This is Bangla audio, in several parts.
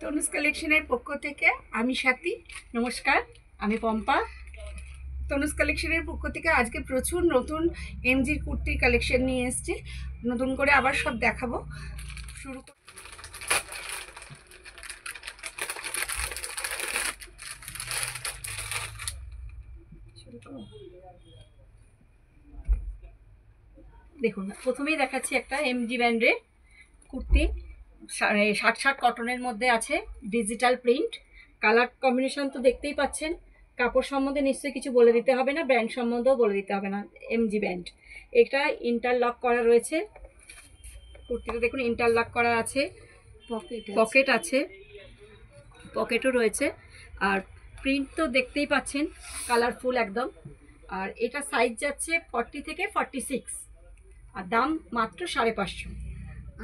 তনুজ কালেকশনের পক্ষ থেকে আমি সাথী। নমস্কার, আমি পম্পা। তনুজ কালেকশনের পক্ষ থেকে আজকে প্রচুর নতুন এমজির কুর্তির কালেকশন নিয়ে এসেছি। নতুন করে আবার সব দেখাবো। শুরু দেখুন, প্রথমেই দেখাচ্ছি একটা এমজি ব্র্যান্ডের কুর্তি। 60 কটনের মধ্যে আছে, ডিজিটাল প্রিন্ট। কালার কম্বিনেশন তো দেখতেই পাচ্ছেন। কাপড় সম্বন্ধে নিশ্চয়ই কিছু বলে দিতে হবে না, ব্র্যান্ড সম্বন্ধেও বলে দিতে হবে না। MG brand. এটা ইন্টারলক করা রয়েছে। কুর্তিটা দেখুন ইন্টারলক করা আছে, পকেট আছে, পকেটও রয়েছে। আর প্রিন্ট তো দেখতেই পাচ্ছেন, কালারফুল একদম। আর এটা সাইজ যাচ্ছে 40 থেকে 46, আর দাম মাত্র 550।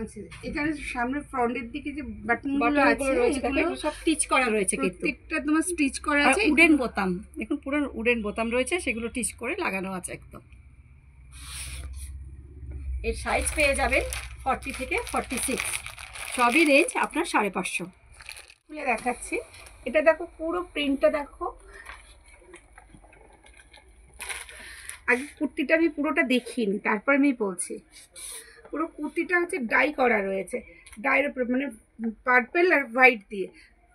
আচ্ছা, এখানে সামনে ফ্রন্টের দিকে যে বাটনগুলো আছে এগুলো সব স্টিচ করা রয়েছে, প্রত্যেকটা তোমার স্টিচ করা আছে। উডেন বোতাম দেখুন, পুরো উডেন বোতাম রয়েছে, সেগুলো স্টিচ করে লাগানো আছে একদম। এর সাইজ পেয়ে যাবেন 40 থেকে 46, সবই রেঞ্জ আপনার 550। খুলে দেখাচ্ছি, এটা দেখো, পুরো প্রিন্টটা দেখো। আগে কুর্তিটা আমি পুরোটা দেখিনি, তারপর আমি বলছি। পুরো কুর্তিটা হচ্ছে ডাই করা রয়েছে, ডাইয়ের উপরে মানে পার্পেল আর হোয়াইট দিয়ে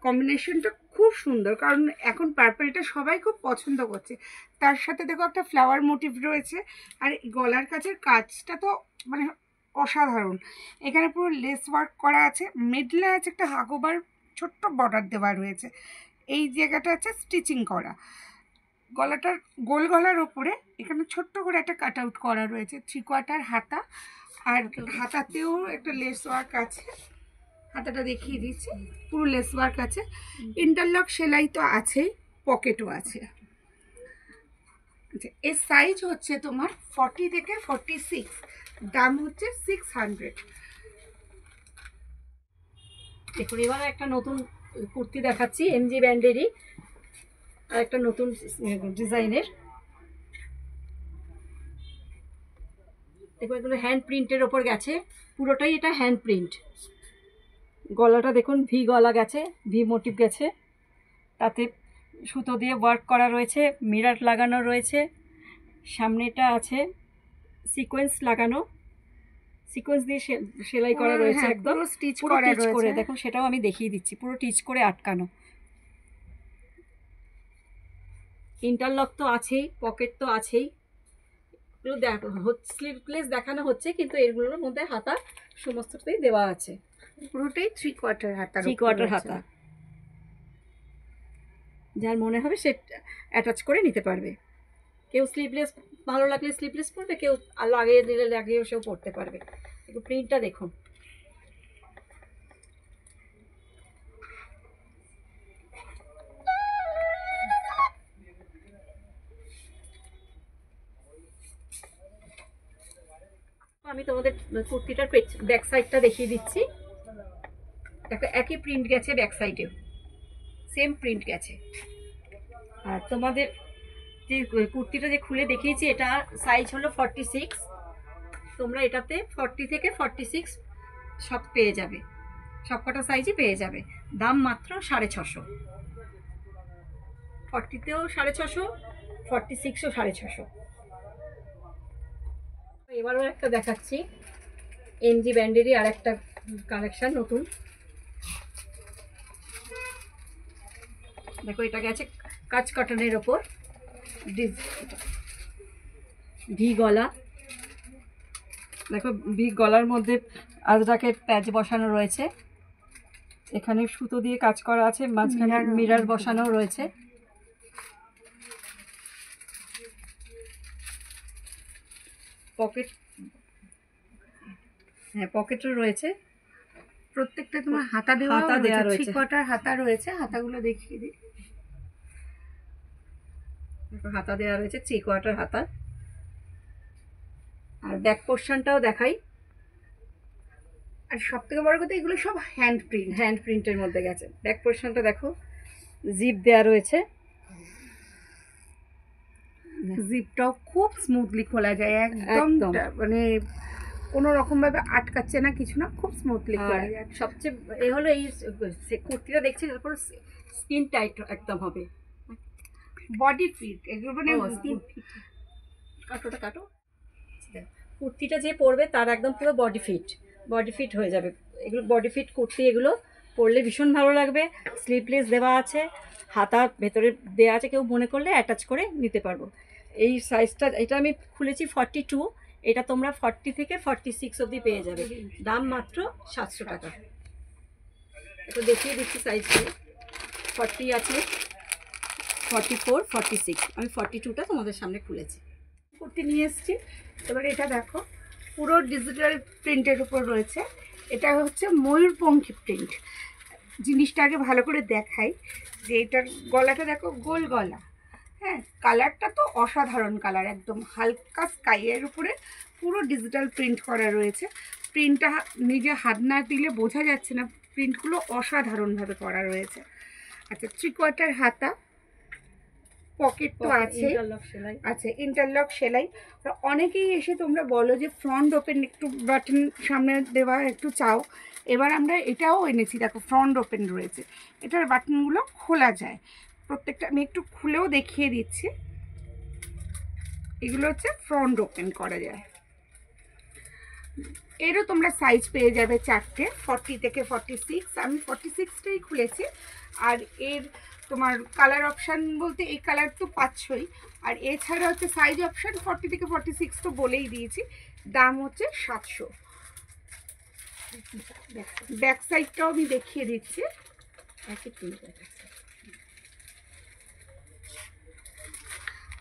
কম্বিনেশনটা খুব সুন্দর, কারণ এখন পার্পেলটা সবাই খুব পছন্দ করছে। তার সাথে দেখো একটা ফ্লাওয়ার মোটিভ রয়েছে, আর গলার কাছের কাজটা তো মানে অসাধারণ। এখানে পুরো লেস ওয়ার্ক করা আছে, মিডলে আছে একটা হাকোবার ছোট্ট বর্ডার দেওয়া রয়েছে, এই জায়গাটা আছে স্টিচিং করা। গলাটার গোল গলার ওপরে এখানে ছোট্ট করে একটা কাট আউট করা রয়েছে, 3/4 হাতা। আর হাতাতেও একটা লেস ওয়ার্ক আছে, হাতাটা দেখিয়ে দিচ্ছি, পুরো লেস ওয়ার্ক আছে। ইন্টারলক সেলাই তো আছেই, পকেটও আছে। আচ্ছা, এর সাইজ হচ্ছে তোমার 40 থেকে 46, দাম হচ্ছে 600। দেখুন, এবার একটা নতুন কুর্তি দেখাচ্ছি এমজি ব্র্যান্ডেরই, আর একটা নতুন ডিজাইনের। দেখুন, এগুলো হ্যান্ড প্রিন্টের ওপর গেছে, পুরোটাই এটা হ্যান্ড প্রিন্ট। গলাটা দেখুন ভি গলা গেছে, ভি মোটিভ গেছে, তাতে সুতো দিয়ে ওয়ার্ক করা রয়েছে, মিরর লাগানো রয়েছে। সামনেটা আছে সিকোয়েন্স লাগানো, সিকোয়েন্স দিয়ে সেলাই করা রয়েছে, একদম পুরো স্টিচ করে। দেখুন, সেটাও আমি দেখিয়ে দিচ্ছি, পুরো টিচ করে আটকানো। ইন্টারলক তো আছেই, পকেট তো আছেই। স্লিভলেস দেখানো হচ্ছে, কিন্তু এগুলোর মধ্যে হাতা সমস্তটাই দেওয়া আছে, পুরোটাই 3/4 হাতা, 3/4 হাতা। যার মনে হবে সে অ্যাটাচ করে নিতে পারবে। কেউ স্লিভলেস ভালো লাগলে স্লিভলেস পরবে, কেউ লাগিয়ে দিলে লাগিয়েও সেও পরতে পারবে। একটু প্রিন্টটা দেখুন। আমি তোমাদের কুর্তিটার ব্যাক সাইডটা দেখিয়ে দিচ্ছি। একটা একই প্রিন্ট গেছে, ব্যাক সাইডেও সেম প্রিন্ট গেছে। আর তোমাদের যে কুর্তিটা যে খুলে দেখিয়েছি, এটা সাইজ হলো 46। তোমরা এটাতে 40 থেকে 46 সব পেয়ে যাবে, সবকটা সাইজই পেয়ে যাবে। দাম মাত্র 650। 40তেও 650, 46ও 650। এবারও একটা দেখাচ্ছি এমজি ব্র্যান্ডেরই আর একটা কালেকশন নতুন। দেখো, এটা গেছে কাচ কটনের ওপর, ভি গলা। দেখো, ভি গলার মধ্যে আর যাকে প্যাচ বসানো রয়েছে, এখানে সুতো দিয়ে কাজ করা আছে, মাঝখানে মিরর বসানো রয়েছে। পকেট, হ্যাঁ পকেটও রয়েছে। প্রত্যেকটা তোমার হাতা দেওয়া রয়েছে, 3/4 হাতা রয়েছে। হাতাগুলো দেখিয়ে দিই, হাতা দেওয়া রয়েছে, 3/4 হাতা। আর ব্যাক পোর্শনটাও দেখাই। আর সব থেকে বড় কথা, এগুলো সব হ্যান্ড প্রিন্টের মধ্যে গেছে। ব্যাক পোর্শনটা দেখো, জিপ দেওয়া রয়েছে, জিপটাও খুব স্মুথলি খোলা যায়, একদম মানে কোনো রকমভাবে আটকাচ্ছে না, কিছু না, খুব স্মুথলি করা যায়। সবচেয়ে হলো এই কুর্তিটা দেখছি, তারপর স্কিন টাইট একদম হবে, বডি ফিট, এগুলো মানে স্কিন ফিট। কাটোটা কাটো। কুর্তিটা যে পরবে তার একদম পুরো বডি ফিট হয়ে যাবে। এগুলো বডি ফিট কুর্তি, এগুলো পরলে ভীষণ ভালো লাগবে। স্লিভলেস দেওয়া আছে, হাতা ভেতরে দেওয়া আছে, কেউ মনে করলে অ্যাটাচ করে নিতে পারবো। এই সাইজটা, এটা আমি খুলেছি 42, এটা তোমরা 40 থেকে 46 অবধি পেয়ে যাবে। দাম মাত্র 700 টাকা। এটা দেখিয়ে দিচ্ছি সাইজগুলো। 40 আছে, 44, 46, আমি 42টা তোমাদের সামনে খুলেছি। কুর্তি নিয়ে এসেছি। এবার এটা দেখো, পুরো ডিজিটাল প্রিন্টের উপর রয়েছে। এটা হচ্ছে ময়ূরপঙ্খী প্রিন্ট। জিনিসটা আগে ভালো করে দেখাই, যে এটার গলাটা দেখো, গোল গলা। হ্যাঁ, কালারটা তো অসাধারণ কালার, একদম হালকা স্কাইয়ের উপরে পুরো ডিজিটাল প্রিন্ট করা রয়েছে। প্রিন্টটা নিজে হাত না দিলে বোঝা যাচ্ছে না, প্রিন্টগুলো অসাধারণভাবে করা রয়েছে। আচ্ছা, 3/4 হাতা, পকেট তো আছে, আচ্ছা ইন্টারলক সেলাই। অনেকেই এসে তোমরা বলো যে ফ্রন্ট ওপেন, একটু বাটন সামনে দেওয়া একটু চাও। এবার আমরা এটাও এনেছি, দেখো ফ্রন্ট ওপেন রয়েছে, এটার বাটনগুলো খোলা যায় প্রত্যেকটা। আমি একটু খুলেও দেখিয়ে দিচ্ছি। এগুলো হচ্ছে ফ্রন্ট ওপেন করা যায়। এরও তোমরা সাইজ পেয়ে যাবে 4টে, 40 থেকে 46। আমি 46টাই খুলেছি। আর এর তোমার কালার অপশান বলতে এই কালার তো পাচ্ছই, আর এছাড়া হচ্ছে সাইজ অপশান 40 থেকে 46 তো বলেই দিয়েছি। দাম হচ্ছে 700। ব্যাক সাইডটাও আমি দেখিয়ে দিচ্ছি।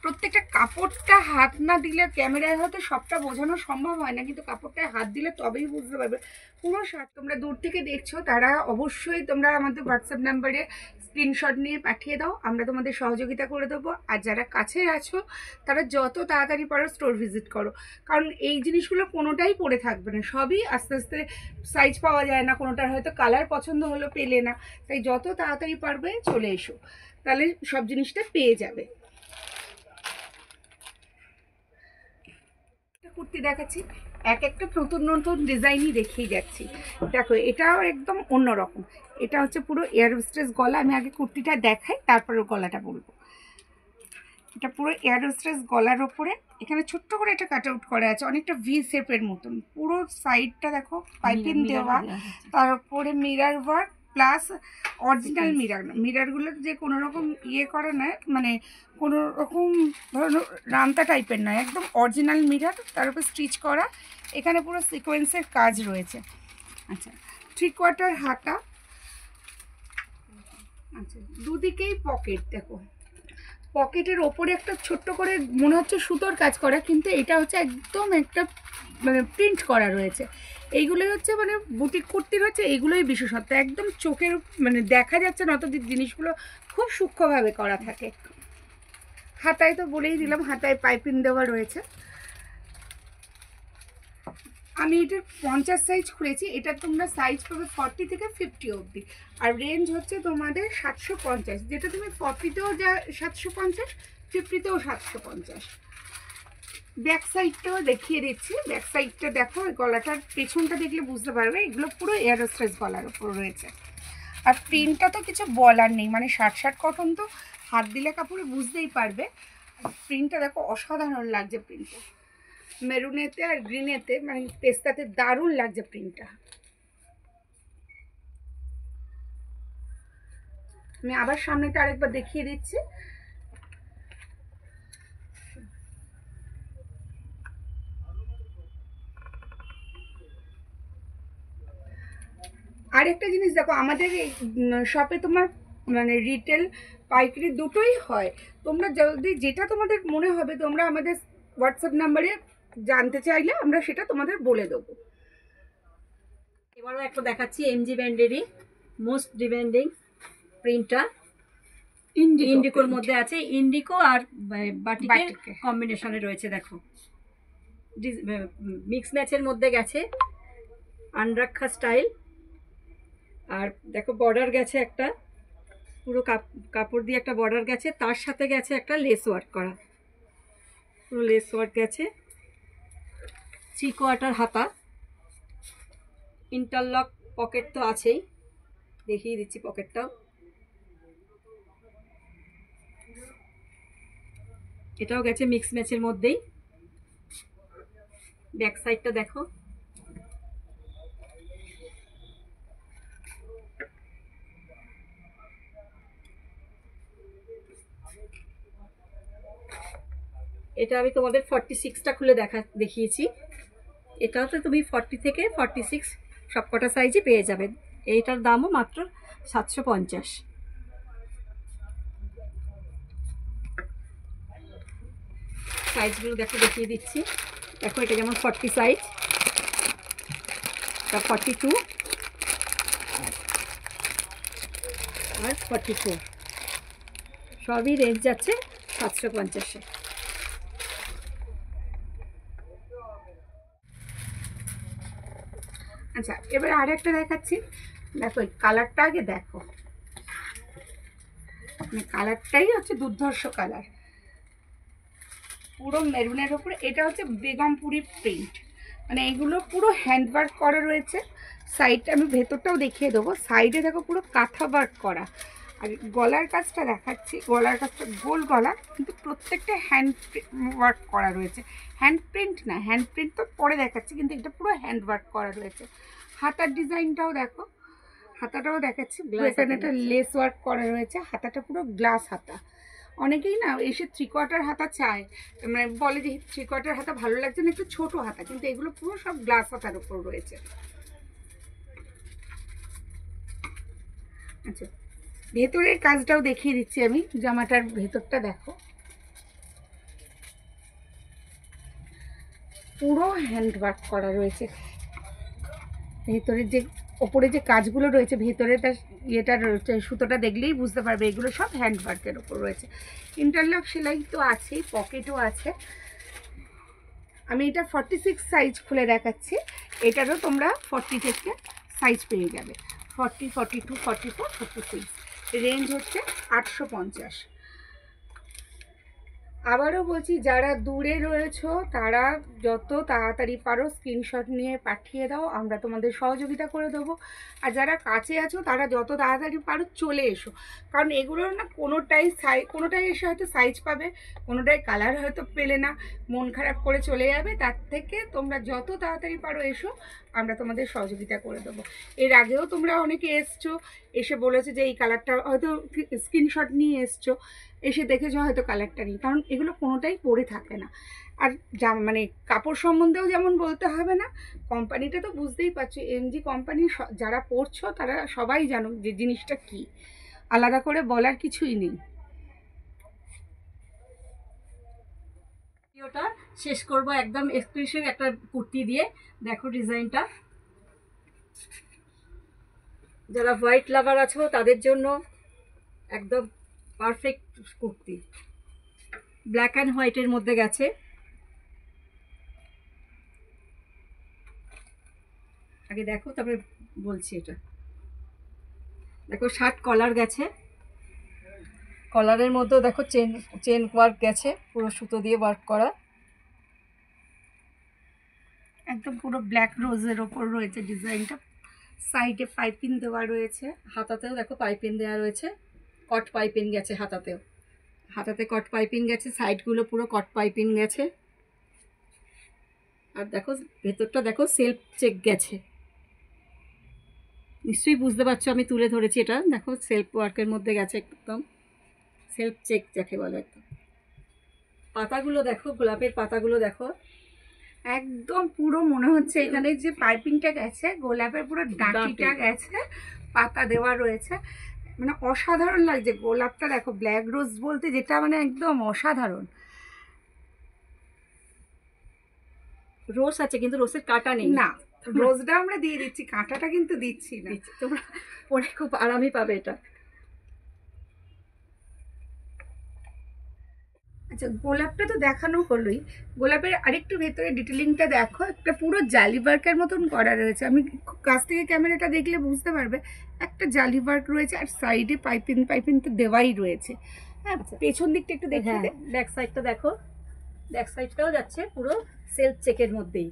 প্রত্যেকটা কাপড়টা হাত না দিলে, ক্যামেরায় হয়তো সবটা বোঝানো সম্ভব হয় না, কিন্তু কাপড়টায় হাত দিলে তবেই বুঝতে পারবে পুরো শার্ট। তোমরা দূর থেকে দেখছো, তারা অবশ্যই তোমরা আমাদের হোয়াটসঅ্যাপ নাম্বারে স্ক্রিনশট নিয়ে পাঠিয়ে দাও, আমরা তোমাদের সহযোগিতা করে দেবো। আর যারা কাছে আছো তারা যত তাড়াতাড়ি পারো স্টোর ভিজিট করো, কারণ এই জিনিসগুলো কোনোটাই পরে থাকবে না, সবই আস্তে আস্তে সাইজ পাওয়া যায় না, কোনোটার হয়তো কালার পছন্দ হলো পেলে না, তাই যত তাড়াতাড়ি পারবে চলে এসো, তাহলে সব জিনিসটা পেয়ে যাবে। কুর্তি দেখাচ্ছি, এক একটা নতুন নতুন ডিজাইনই দেখিয়ে যাচ্ছি। দেখো এটাও একদম অন্যরকম, এটা হচ্ছে পুরো এয়ার হোস্টেস গলা। আমি আগে কুর্তিটা দেখাই, তারপরে গলাটা বলবো। এটা পুরো এয়ার হোস্টেস গলার ওপরে এখানে ছোট্ট করে একটা কাট আউট করা আছে, অনেকটা ভি শেপের মতন। পুরো সাইডটা দেখো পাইপিং দেওয়া, তারপরে মিরার ওয়ার্ক প্লাস অরিজিনাল মিরারগুলো যে কোনো রকম ইয়ে করা নয়, মানে কোনো রকম ধরো রান্তা টাইপের নয়, একদম অরিজিনাল মিরার, তার উপর স্টিচ করা। এখানে পুরো সিকোয়েন্সের কাজ রয়েছে। আচ্ছা, 3/4 হাতা। আচ্ছা, দুদিকেই পকেট, দেখো পকেটের ওপরে একটা ছোট্ট করে মনে হচ্ছে সুতোর কাজ করা, কিন্তু এটা হচ্ছে একদম একটা মানে প্রিন্ট করা রয়েছে। এইগুলোই হচ্ছে মানে বুটিক কুর্তির হচ্ছে এইগুলোই বিশেষত্ব, একদম চোখের মানে দেখা যাচ্ছে না, অত জিনিসগুলো খুব সূক্ষ্মভাবে করা থাকে। হাতায় তো বলেই দিলাম, হাতায় পাইপিং দেওয়া রয়েছে। আমি এটার 50 সাইজ খুলেছি, এটা তোমরা সাইজ পাবে 40 থেকে 50 অবধি, আর রেঞ্জ হচ্ছে তোমাদের 750, যেটা তুমি 40তেও যা 750, 50তেও 750। ব্যাক সাইডটাও দেখিয়ে দিচ্ছি। ব্যাক সাইডটা দেখো, গলাটার পেছনটা দেখলে বুঝতে পারবে, এগুলো পুরো এয়ার হোস্টেস গলার উপর রয়েছে। আর প্রিন্টটা তো কিছু বলার নেই, মানে 60 কটন তো হাত দিলে কাপড়ে বুঝতেই পারবে। প্রিন্টটা দেখো অসাধারণ লাগছে, প্রিন্টটা মেরুনেতে আর গ্রিনেতে মানে পেস্তাতে দারুণ লাগছে প্রিন্টটা। আমি আবার সামনেটা আরেকবার দেখিয়ে দিচ্ছি। আরেকটা জিনিস দেখো, আমাদের এই শপে তোমার মানে রিটেল পাইকারি দুটোই হয়। তোমরা যদি যেটা তোমাদের মনে হবে, তোমরা আমাদের হোয়াটসঅ্যাপ নাম্বারে জানতে চাইলে আমরা সেটা তোমাদের বলে দেবো। এবারও একটা দেখাচ্ছি এমজি ব্র্যান্ডেরই মোস্ট ডিমান্ডিং প্রিন্টটা, ইন্ডিকোর মধ্যে আছে। ইন্ডিকো আর বাটিকের কম্বিনেশনে রয়েছে, দেখো মিক্স ম্যাচের মধ্যে গেছে, আনরাক্ষা স্টাইল। আর দেখো বর্ডার গেছে একটা, পুরো কাপড় দিয়ে একটা বর্ডার গেছে, তার সাথে গেছে একটা লেস ওয়ার্ক করা, পুরো লেস ওয়ার্ক গেছে। 3/4 হাতা, ইন্টারলক পকেট তো আছেই, দেখিয়ে দিচ্ছি পকেটটাও। এটাও গেছে মিক্স ম্যাচের মধ্যেই। ব্যাক সাইডটা দেখো, এটা আমি তোমাদের 46টা খুলে দেখিয়েছি। এটাও তো তুমি 40 থেকে 46 সবকটা সাইজে পেয়ে যাবে। এইটার দামও মাত্র 750। সাইজগুলো দেখো, দেখিয়ে দিচ্ছি। দেখো এটা যেমন 40 সাইজ, এটা 42 আর 44, সবই রেঞ্জ যাচ্ছে 750-এ। আচ্ছা, এবার আর একটা দেখাচ্ছি। দেখো এই কালারটা আগে দেখো, মানে কালারটাই হচ্ছে দুর্ধর্ষ কালার, পুরো মেরুনের ওপরে। এটা হচ্ছে বেগমপুরি প্রিন্ট, মানে এগুলো পুরো হ্যান্ডওয়ার্ক করা রয়েছে। সাইডটা আমি ভেতরটাও দেখিয়ে দেবো। সাইডে দেখো পুরো কাঁথা ওয়ার্ক করা। আর গলার কাজটা দেখাচ্ছি, গলার কাজটা গোল গলা, কিন্তু প্রত্যেকটা হ্যান্ড ওয়ার্ক করা রয়েছে। হ্যান্ড প্রিন্ট না, হ্যান্ড প্রিন্ট তো পরে দেখাচ্ছি, কিন্তু এটা পুরো হ্যান্ড ওয়ার্ক করা রয়েছে। হাতার ডিজাইনটাও দেখো, হাতাটাও দেখাচ্ছি। এখানে একটা লেস ওয়ার্ক করা রয়েছে, হাতাটা পুরো গ্লাস হাতা। অনেকেই না এসে 3/4 হাতা চায়, মানে বলে যে 3/4 হাতা ভালো লাগছে না, একটু ছোট হাতা, কিন্তু এগুলো পুরো সব গ্লাস হাতার উপর রয়েছে। আচ্ছা, ভেতরের কাজটাও দেখিয়ে দিচ্ছি আমি। জামাটার ভেতরটা দেখো, পুরো হ্যান্ড ওয়ার্ক করা রয়েছে। ভেতরের যে ওপরে যে কাজগুলো রয়েছে, ভেতরে তার ইয়েটা রয়েছে, সুতোটা দেখলেই বুঝতে পারবে এগুলো সব হ্যান্ড ওয়ার্কের ওপর রয়েছে। ইন্টারলক সেলাই তো আছেই, পকেটও আছে। আমি এটা 46 সাইজ খুলে দেখাচ্ছি। এটারও তোমরা 40 থেকে সাইজ পেয়ে যাবে। 40, 42, 44, 46, রেঞ্জ হচ্ছে 850। আবারও বলছি, যারা দূরে রয়েছো তারা যত তাড়াতাড়ি পারো স্ক্রিনশট নিয়ে পাঠিয়ে দাও, আমরা তোমাদের সহযোগিতা করে দেবো। আর যারা কাছে আছো তারা যত তাড়াতাড়ি পারো চলে এসো, কারণ এগুলোর না কোনোটাই এসে হয়তো সাইজ পাবে, কোনোটাই কালার হয়তো পেলে না, মন খারাপ করে চলে যাবে। তার থেকে তোমরা যত তাড়াতাড়ি পারো এসো, আমরা তোমাদের সহযোগিতা করে দেবো। এর আগেও তোমরা অনেকে এসছো, এসে বলেছে যে এই কালারটা হয়তো স্ক্রিনশট নিয়ে এসছো, এসে দেখেছো হয়তো কালারটা নেই, কারণ এগুলো কোনোটাই পরে থাকে না। আর মানে কাপড় সম্বন্ধেও যেমন বলতে হবে না, কোম্পানিটা তো বুঝতেই পারছো, এমজি কোম্পানি। যারা পরছো তারা সবাই জানো যে জিনিসটা কি, আলাদা করে বলার কিছুই নেই। ভিডিওটা শেষ করব একদম এক্সক্লুসিভ একটা কুর্তি দিয়ে। দেখো ডিজাইনটা, যারা হোয়াইট লাভার আছো তাদের জন্য একদম পারফেক্ট কুর্তি। ব্ল্যাক অ্যান্ড হোয়াইটের মধ্যে গেছে। আগে দেখো, তারপরে বলছি। এটা দেখো, শার্ট কলার গেছে, কলারের মধ্যেও দেখো চেন ওয়ার্ক গেছে, পুরো সুতো দিয়ে ওয়ার্ক করা। একদম পুরো ব্ল্যাক রোজের ওপর রয়েছে ডিজাইনটা। সাইডে পাইপিং দেওয়া রয়েছে, হাতাতেও দেখো পাইপিং দেওয়া রয়েছে, কট পাইপিং গেছে হাতাতেও। হাতাতে কট পাইপিং গেছে, সাইডগুলো পুরো কট পাইপিং গেছে। আর দেখো ভেতরটা দেখো সেলফ চেক গেছে, নিশ্চয়ই বুঝতে পারছো আমি তুলে ধরেছি। এটা দেখো সেলফ ওয়ার্কের মধ্যে গেছে, একদম সেলফ চেক যাকে বলে। একদম পাতাগুলো দেখো, গোলাপের পাতাগুলো দেখো, একদম পুরো মনে হচ্ছে এখানে যে পাইপিংটা গেছে, গোলাপের পুরো ডাঁটিটা গেছে, পাতা দেওয়া রয়েছে, মানে অসাধারণ লাগছে। গোলাপটা দেখো, ব্ল্যাক রোজ বলতে যেটা মানে একদম অসাধারণ। রোজ আছে কিন্তু রোজের কাঁটা নেই। না, রোজটা আমরা দিয়ে দিচ্ছি, কাঁটাটা কিন্তু দিচ্ছি না। তোমরা পরে খুব আরামই পাবে এটা। আচ্ছা, গোলাপটা তো দেখানো হলোই। গোলাপের আরেকটু ভেতরে ডিটেলিংটা দেখো, একটা পুরো জালি ওয়ার্কের মতন করা রয়েছে। আমি কাছ থেকে ক্যামেরাটা দেখলে বুঝতে পারবে একটা জালি ওয়ার্ক রয়েছে, আর সাইডে পাইপিং তো দেওয়াই রয়েছে। হ্যাঁ, পেছন দিকটা একটু দেখে। ব্যাক সাইডটা দেখো, ব্যাক সাইডটাও যাচ্ছে পুরো সেলফ চেকের মধ্যেই।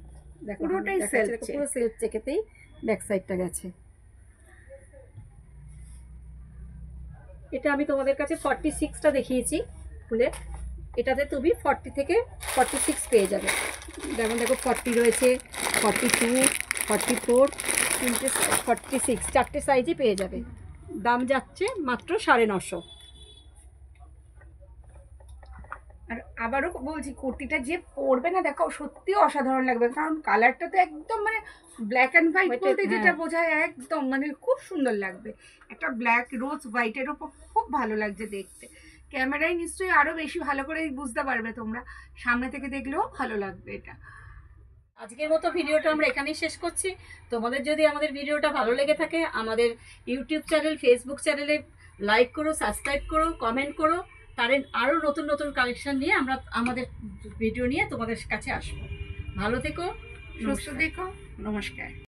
দেখো পুরোটাই সেলফ চেক, পুরো সেলফ চেকেতেই ব্যাক সাইডটা গেছে। এটা আমি তোমাদের কাছে 46টা দেখিয়েছি খুলে, এটাতে তুমি 40 থেকে 46 পেয়ে যাবে। যেমন দেখো 40 রয়েছে, 42, 44, 46, চারটে সাইজই পেয়ে যাবে। দাম যাচ্ছে মাত্র 950। আর আবারও বলছি, কুর্তিটা যে পরবে না দেখো সত্যি অসাধারণ লাগবে, কারণ কালারটা তো একদম মানে ব্ল্যাক অ্যান্ড হোয়াইট বলতে যেটা বোঝায় একদম মানে খুব সুন্দর লাগবে। একটা ব্ল্যাক রোজ হোয়াইটের ওপর খুব ভালো লাগছে দেখতে। ক্যামেরায় নিশ্চয়ই আরও বেশি ভালো করে বুঝতে পারবে তোমরা, সামনে থেকে দেখলেও ভালো লাগবে এটা। আজকের মতো ভিডিওটা আমরা এখানেই শেষ করছি। তোমাদের যদি আমাদের ভিডিওটা ভালো লেগে থাকে, আমাদের ইউটিউব চ্যানেল, ফেসবুক চ্যানেলে লাইক করো, সাবস্ক্রাইব করো, কমেন্ট করো। তার আরও নতুন নতুন কালেকশন নিয়ে আমরা আমাদের ভিডিও নিয়ে তোমাদের কাছে আসবো। ভালো থেকো, সুস্থ থেকো, নমস্কার।